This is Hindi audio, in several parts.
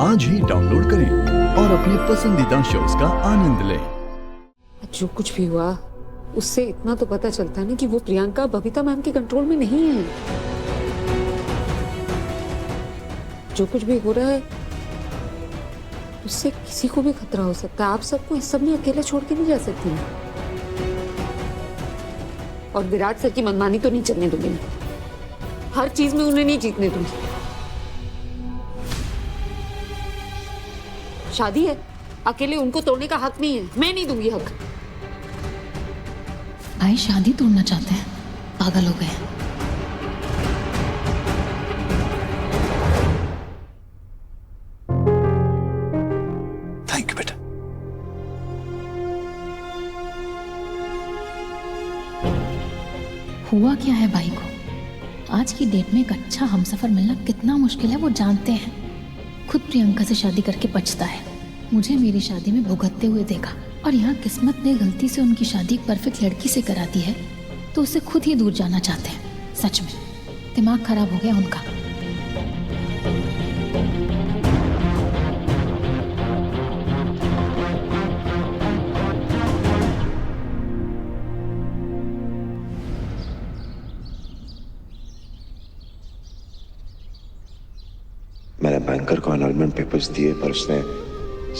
आज ही डाउनलोड करें और अपने पसंदीदा शोज का आनंद लें। जो कुछ भी हुआ उससे इतना तो पता चलता है ना कि वो प्रियंका बबीता मैम के कंट्रोल में नहीं है। जो कुछ भी हो रहा है उससे किसी को भी खतरा हो सकता है। आप सबको इस सब में अकेले छोड़ के नहीं जा सकती। और विराट सर की मनमानी तो नहीं चलने दूंगी मैं। हर चीज में उन्हें नहीं जीतने दूंगी। शादी है, अकेले उनको तोड़ने का हक नहीं है। मैं नहीं दूंगी हक। भाई शादी तोड़ना चाहते हैं, पागल हो गए। थैंक यू बेटा। हुआ क्या है भाई को? आज की डेट में एक अच्छा हमसफर मिलना कितना मुश्किल है वो जानते हैं। खुद प्रियंका से शादी करके पछता है। मुझे मेरी शादी में भुगतते हुए देखा और यहाँ किस्मत ने गलती से उनकी शादी एक परफेक्ट लड़की से करा दी है तो उससे खुद ही दूर जाना चाहते हैं। सच में दिमाग खराब हो गया उनका। मैंने बैंकर को एनरोलमेंट पेपर्स दिए पर उसने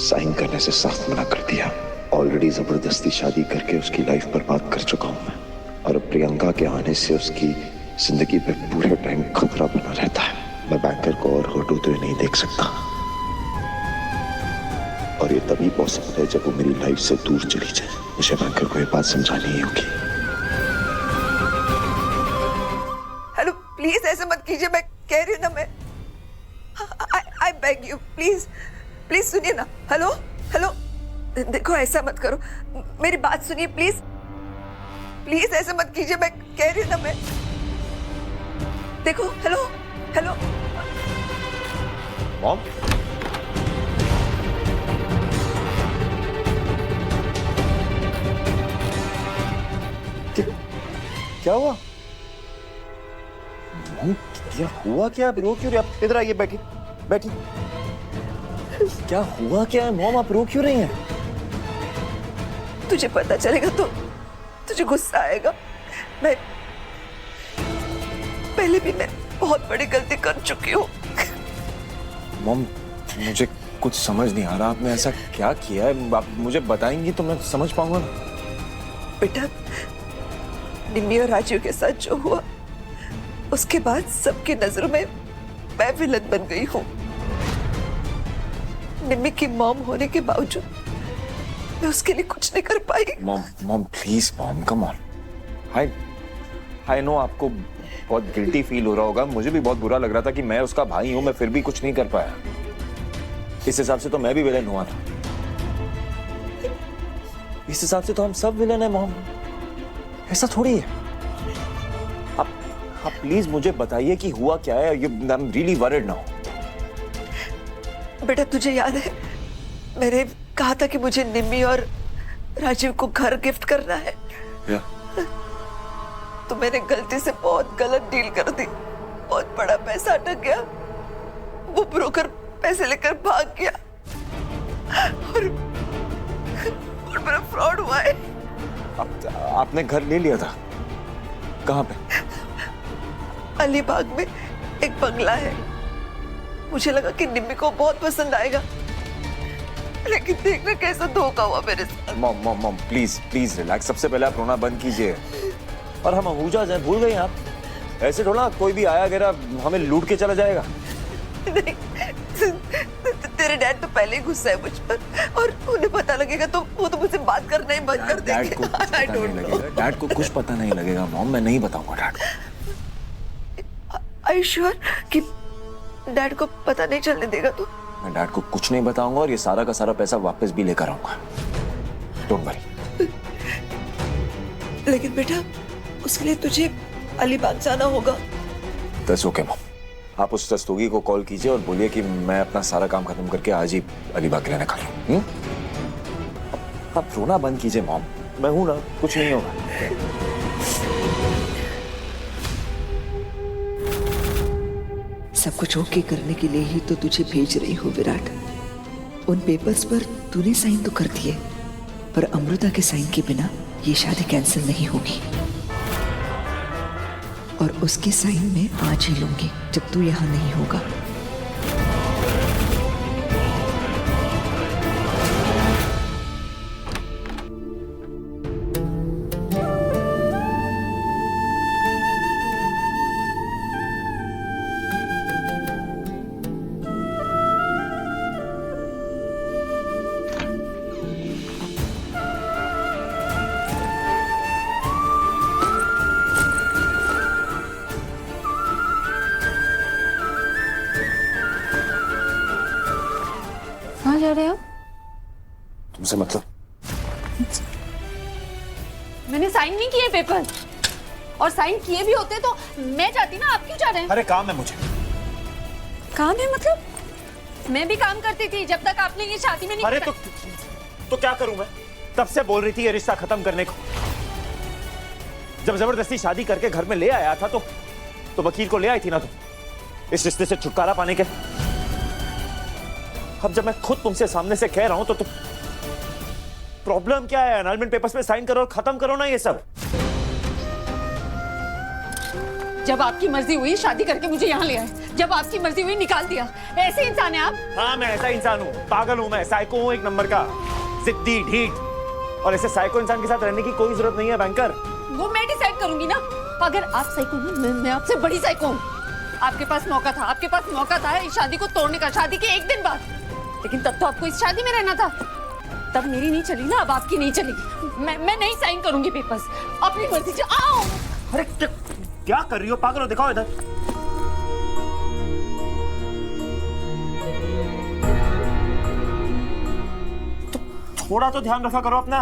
साइन करने से साफ मना कर दिया। ऑलरेडी जबरदस्ती शादी करके उसकी लाइफ बर्बाद कर चुका हूं मैं, और प्रियंका के आने से उसकी जिंदगी पे पूरे टाइम खतरा बना रहता है। मैं बैंकर को और हर्ट होते हुए नहीं देख सकता, और ये तभी पॉसिबल है जब वो मेरी लाइफ से दूर चली जाए। मुझे बैंकर को ये बात समझानी ही होगी। हेलो, प्लीज ऐसे मत कीजिए। मैं कह रही हूँ ना, मैं I beg you, please please सुनिए ना। हेलो हेलो, देखो ऐसा मत करो, मेरी बात सुनिए प्लीज। प्लीज ऐसे मत कीजिए, मैं कह रही हूँ ना। मैं देखो, हेलो हेलो। मॉम, क्या हुआ? मॉम, क्या हुआ? क्या आप रो क्यों रही? आप इधर आइए, बैठिए बैठिए। क्या हुआ क्या है मॉम? आप रो क्यों रही हैं? तुझे पता चलेगा तो तुझे गुस्सा आएगा। मैं पहले भी मैं बहुत बड़ी गलती कर चुकी हूँ। मॉम, मुझे कुछ समझ नहीं आ रहा, आपने ऐसा क्या किया है? आप मुझे बताएंगी तो मैं समझ पाऊंगा ना। बेटा, निम्मी और राजीव के साथ जो हुआ उसके बाद सबकी नजरों में मैं विलन बन गई हूँ। निम्मी की मॉम होने के बावजूद मैं उसके लिए कुछ नहीं कर पाई। Mom please mom, come on. I know आपको बहुत गिल्टी फील हो रहा होगा। मुझे भी बहुत बुरा लग रहा था कि मैं उसका भाई हूं, मैं फिर भी कुछ नहीं कर पाया। इस हिसाब से तो मैं भी विलन हुआ था। इस हिसाब से तो हम सब विलन है मॉम। ऐसा थोड़ी है। आप प्लीज मुझे बताइए कि हुआ क्या है। I am really worried now. बेटा, तुझे याद है मैंने कहा था कि मुझे निम्मी और राजीव को घर गिफ्ट करना है? तो मैंने गलती से बहुत गलत डील कर दी। बहुत बड़ा पैसा अटक गया। वो ब्रोकर पैसे लेकर भाग गया और बड़ा फ्रॉड हुआ है। आपने घर ले लिया था? कहाँ पे? अलीबाग में एक बंगला है। मुझे लगा कि निम्मी को बहुत पसंद आएगा, लेकिन देखना कैसा धोखा हुआ मेरे साथ। Mom please please relax. सबसे पहले आप रोना बंद कीजिए और हम अहूजा जाए। भूल गए आप? ऐसे थोड़ा कोई भी आया गया हमें लूट के चला जाएगा। नहीं, तेरे डैड तो पहले ही गुस्सा है मुझ पर, और उन्हें पता लगेगा तो वो तो मुझसे बात करना ही बंद कर देंगे। डैड को कुछ पता नहीं लगेगा। डैड को कुछ पता नहीं लगेगा मॉम, मैं नहीं बताऊंगा डैड को। Are you sure कि डैड को पता नहीं चलने देगा? तो मैं डैड को कुछ नहीं बताऊंगा और ये सारा का सारा पैसा वापस भी लेकर आऊंगा। Don't worry. लेकिन बेटा, उसके लिए तुझे अलीबाग जाना होगा। That's okay mom. आप उस दस्तूगी को कॉल कीजिए और बोलिए कि मैं अपना सारा काम खत्म करके आज ही अलीबाग रहने का हूँ। आप रोना बंद कीजिए मॉम। मैं हूं ना, कुछ नहीं होगा। सब कुछ ओके करने के लिए ही तो तुझे भेज रही हूँ विराट। उन पेपर्स पर तूने साइन तो कर दिए, पर अमृता के साइन के बिना ये शादी कैंसिल नहीं होगी। और उसके साइन मैं आज ही लूंगी जब तू यहाँ नहीं होगा। कहाँ जा रहे हो? तुमसे मतलब? मैंने साइन नहीं किए पेपर, और साइन किए भी होते तो मैं जाती ना। आप क्यों जा रहे हैं? अरे काम है मुझे। काम है मतलब? मैं भी काम करती थी जब तक आपने ये शादी में नहीं। अरे तो क्या करूं मैं? तब से बोल रही थी ये रिश्ता खत्म करने को। जब जबरदस्ती शादी करके घर में ले आया था तो वकील को ले आई थी ना तुम, इस रिश्ते से छुटकारा पाने के। अब जब मैं खुद तुमसे सामने से कह रहा हूं तो प्रॉब्लम क्या है? एनरोलमेंट पेपर्स पे साइन करो और खत्म करो ना ये सब। जब आपकी मर्जी हुई शादी करके मुझे यहाँ ले आए, जब आपकी मर्जी हुई निकाल दिया। ऐसे इंसान है आप? हाँ, मैं ऐसा इंसान हूँ, पागल हूँ मैं, साइको हूँ एक नंबर का, जिद्दी ढीठ। और ऐसे साइको इंसान के साथ रहने की कोई जरूरत नहीं है बैंकर। वो मैं डिसाइड करूंगी ना। अगर आप साइको हैं, मैं आपसे बड़ी साइको हूँ। आपके पास मौका था इस शादी को तोड़ने का, शादी के एक दिन बाद। लेकिन तब तो आपको इस शादी में रहना था। तब मेरी नहीं चली ना, अब आपकी नहीं चलेगी। मैं नहीं साइन करूंगी पेपर्स, अपनी मर्जी से। आओ। अरे क्या कर रही हो? पागल हो? दिखाओ इधर। तो थोड़ा तो ध्यान रखा करो अपना।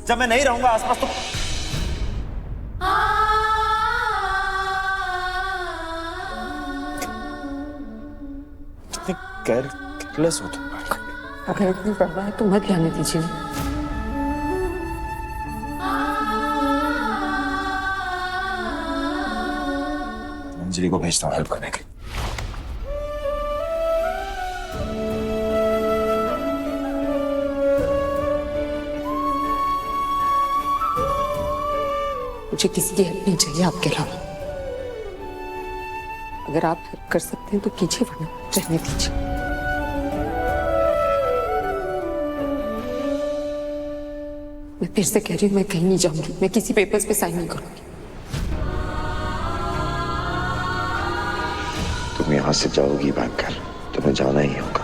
जब मैं नहीं रहूंगा आसपास तो कितने केयरलेस हो तुम। अगर इतनी परवाह है तो मत जाने दीजिए। अंजलि को भेजता हूँ हेल्प करने के। मुझे किसी की हेल्प नहीं चाहिए आपके अलावा। अगर आप हेल्प कर सकते हैं तो कीजिए, वरना रहने दीजिए। मैं फिर से कह रही हूँ, मैं कहीं नहीं जाऊंगी। मैं किसी पेपर्स पे साइन नहीं करूंगी। तुम यहाँ से जाओगी बैंकर, तुम्हें जाना ही होगा।